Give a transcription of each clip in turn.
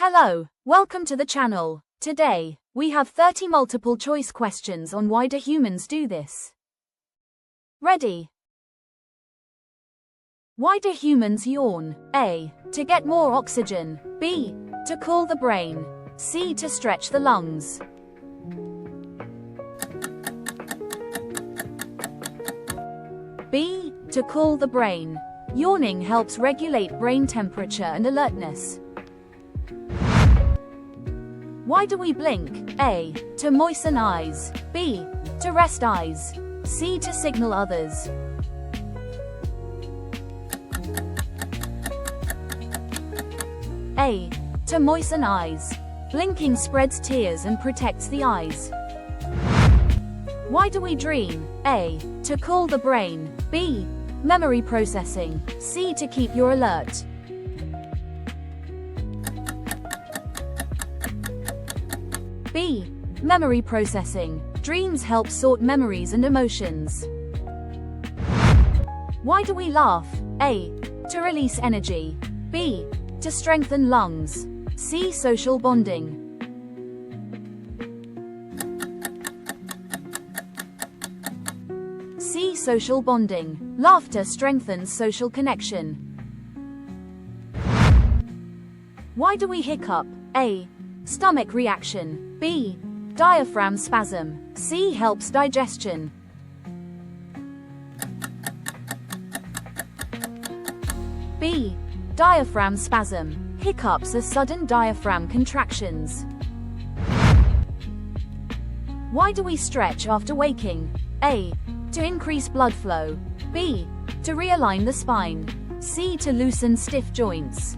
Hello, welcome to the channel. Today, we have 30 multiple choice questions on why do humans do this. Ready? Why do humans yawn? A. To get more oxygen. B. To cool the brain. C. To stretch the lungs. B. To cool the brain. Yawning helps regulate brain temperature and alertness. Why do we blink? A. To moisten eyes. B. To rest eyes. C. To signal others. A. To moisten eyes. Blinking spreads tears and protects the eyes. Why do we dream? A. To cool the brain. B. Memory processing. C. To keep you alert. B. Memory processing. Dreams help sort memories and emotions. Why do we laugh? A. To release energy. B. To strengthen lungs. C. Social bonding. C. Social bonding. Laughter strengthens social connection. Why do we hiccup? A. Stomach reaction. B. Diaphragm spasm. C. Helps digestion. B. Diaphragm spasm. Hiccups are sudden diaphragm contractions. Why do we stretch after waking? A. To increase blood flow. B. To realign the spine. C. To loosen stiff joints.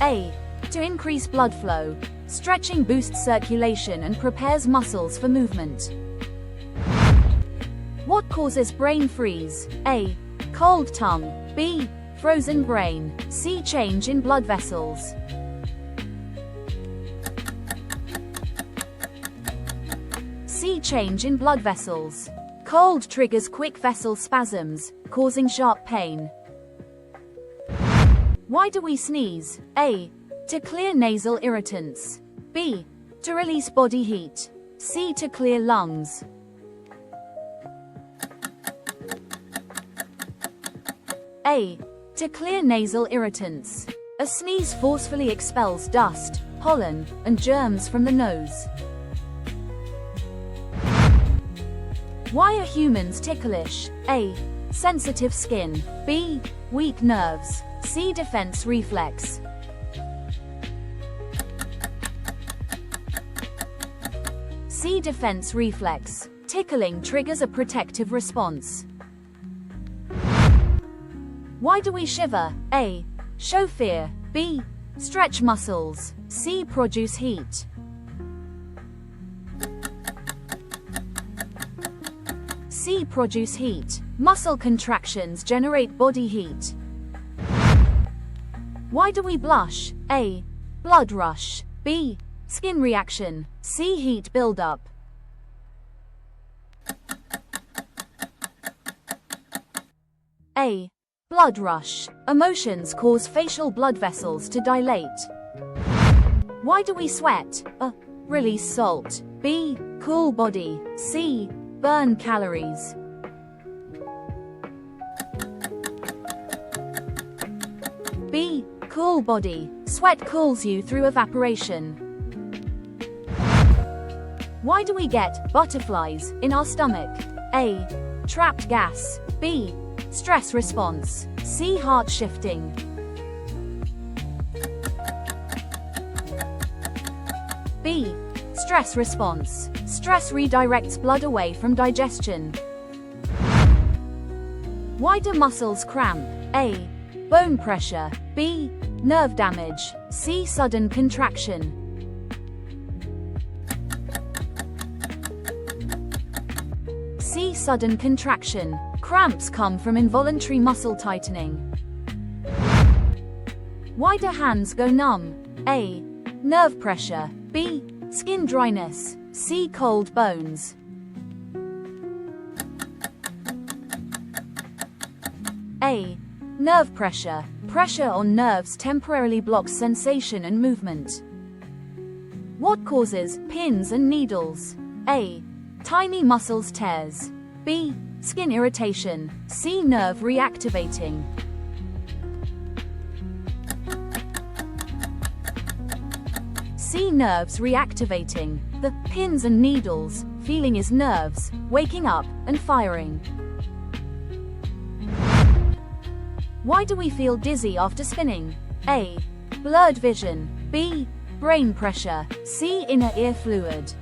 A. To increase blood flow. Stretching boosts circulation and prepares muscles for movement. What causes brain freeze? A. Cold tongue. B. Frozen brain. C. Change in blood vessels. C. Change in blood vessels. Cold triggers quick vessel spasms, causing sharp pain. Why do we sneeze? A. To clear nasal irritants. B. To release body heat. C. To clear lungs. A. To clear nasal irritants. A sneeze forcefully expels dust, pollen, and germs from the nose. Why are humans ticklish? A. Sensitive skin. B. Weak nerves. C. Defense reflex. C. Defense reflex. Tickling triggers a protective response. Why do we shiver? A. Show fear. B. Stretch muscles. C. Produce heat. C. Produce heat. Muscle contractions generate body heat. Why do we blush? A. Blood rush. B. Skin reaction. C. Heat buildup. A. Blood rush. Emotions cause facial blood vessels to dilate. Why do we sweat? A. Release salt. B. Cool body. C. Burn calories. B. Cool body. Sweat cools you through evaporation. Why do we get butterflies in our stomach? A. Trapped gas. B. Stress response. C. Heart shifting. B. Stress response. Stress redirects blood away from digestion. Why do muscles cramp? A. Bone pressure. B. Nerve damage. C. Sudden contraction. C. Sudden contraction. Cramps come from involuntary muscle tightening. Why do hands go numb? A. Nerve pressure. B. Skin dryness. C. Cold bones. A. nerve pressure. Pressure on nerves temporarily blocks sensation and movement. What causes pins and needles? A. Tiny muscles tears. B. Skin irritation. C. Nerve reactivating. C. Nerves reactivating. The pins and needles feeling is nerves waking up and firing. Why do we feel dizzy after spinning? A. Blurred vision. B. Brain pressure. C. Inner ear fluid.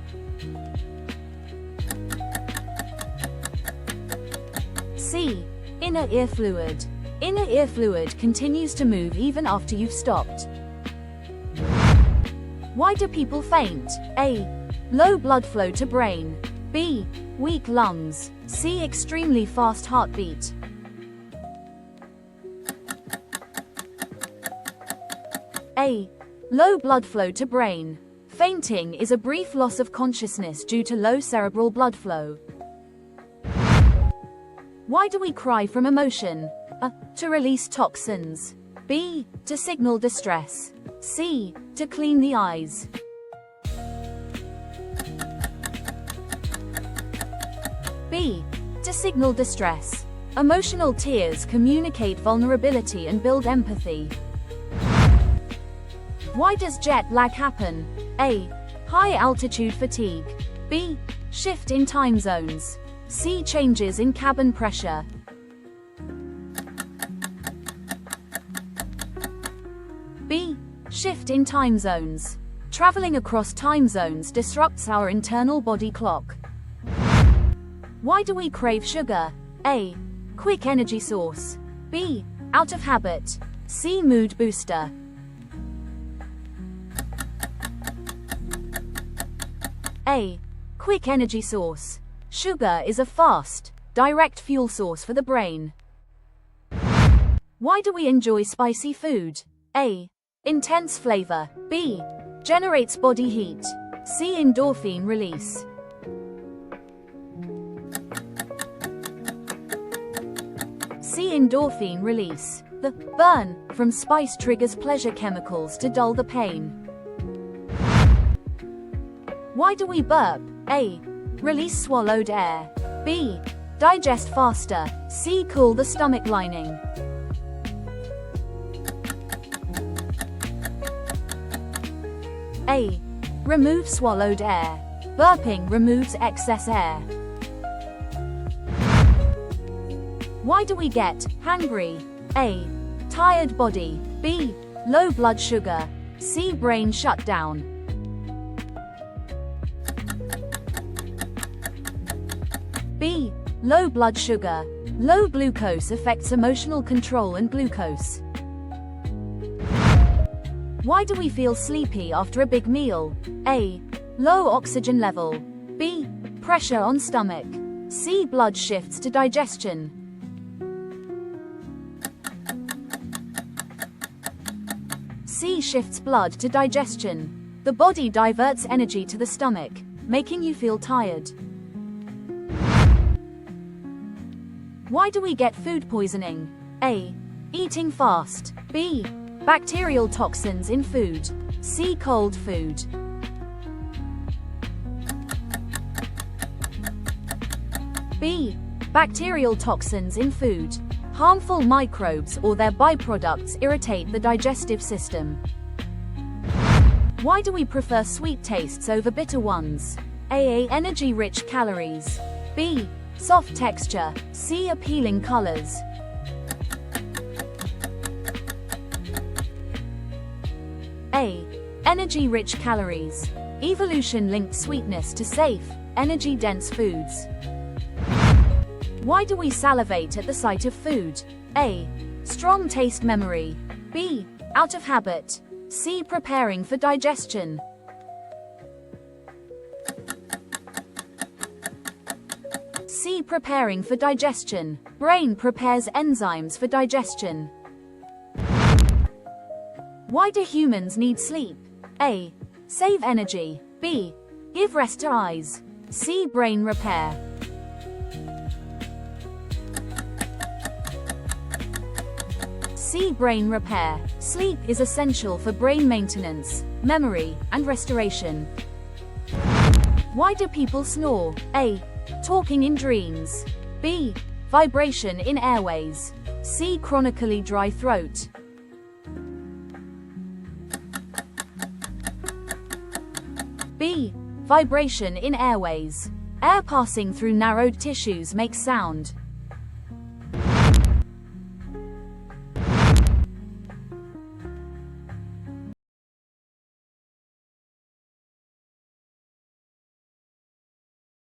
C. Inner ear fluid. Inner ear fluid continues to move even after you've stopped. Why do people faint? A. Low blood flow to brain. B. Weak lungs. C. Extremely fast heartbeat. A. Low blood flow to brain. Fainting is a brief loss of consciousness due to low cerebral blood flow. Why do we cry from emotion? A. To release toxins. B. To signal distress. C. To clean the eyes. B. To signal distress. Emotional tears communicate vulnerability and build empathy. Why does jet lag happen? A. High altitude fatigue. B. Shift in time zones. C. Changes in cabin pressure. B. Shift in time zones. Traveling across time zones disrupts our internal body clock. Why do we crave sugar? A. Quick energy source. B. Out of habit. C. Mood booster. A. Quick energy source. Sugar is a fast, direct fuel source for the brain. Why do we enjoy spicy food? A. Intense flavor. B. Generates body heat. C. Endorphin release. C. Endorphin release. The burn from spice triggers pleasure chemicals to dull the pain. Why do we burp? A. Release swallowed air. B. Digest faster. C. Cool the stomach lining. A. Remove swallowed air. Burping removes excess air. Why do we get hangry? A. Tired body. B. Low blood sugar. C. Brain shutdown. B. Low blood sugar. Low glucose affects emotional control and glucose. Why do we feel sleepy after a big meal? A. Low oxygen level. B. Pressure on stomach. C. Blood shifts to digestion. C. Shifts blood to digestion. The body diverts energy to the stomach, making you feel tired. Why do we get food poisoning? A. Eating fast. B. Bacterial toxins in food. C. Cold food. B. Bacterial toxins in food. Harmful microbes or their byproducts irritate the digestive system. Why do we prefer sweet tastes over bitter ones? A. Energy-rich calories. B. Soft texture. C. Appealing colors. A. Energy-rich calories. Evolution linked sweetness to safe, energy-dense foods. Why do we salivate at the sight of food? A. Strong taste memory. B. Out of habit. C. Preparing for digestion. C. Preparing for digestion. Brain prepares enzymes for digestion. Why do humans need sleep? A. Save energy. B. Give rest to eyes. C. Brain repair. C. Brain repair. Sleep is essential for brain maintenance, memory, and restoration. Why do people snore? A. Talking in dreams. B. Vibration in airways. C. Chronically dry throat. B. Vibration in airways. Air passing through narrowed tissues makes sound.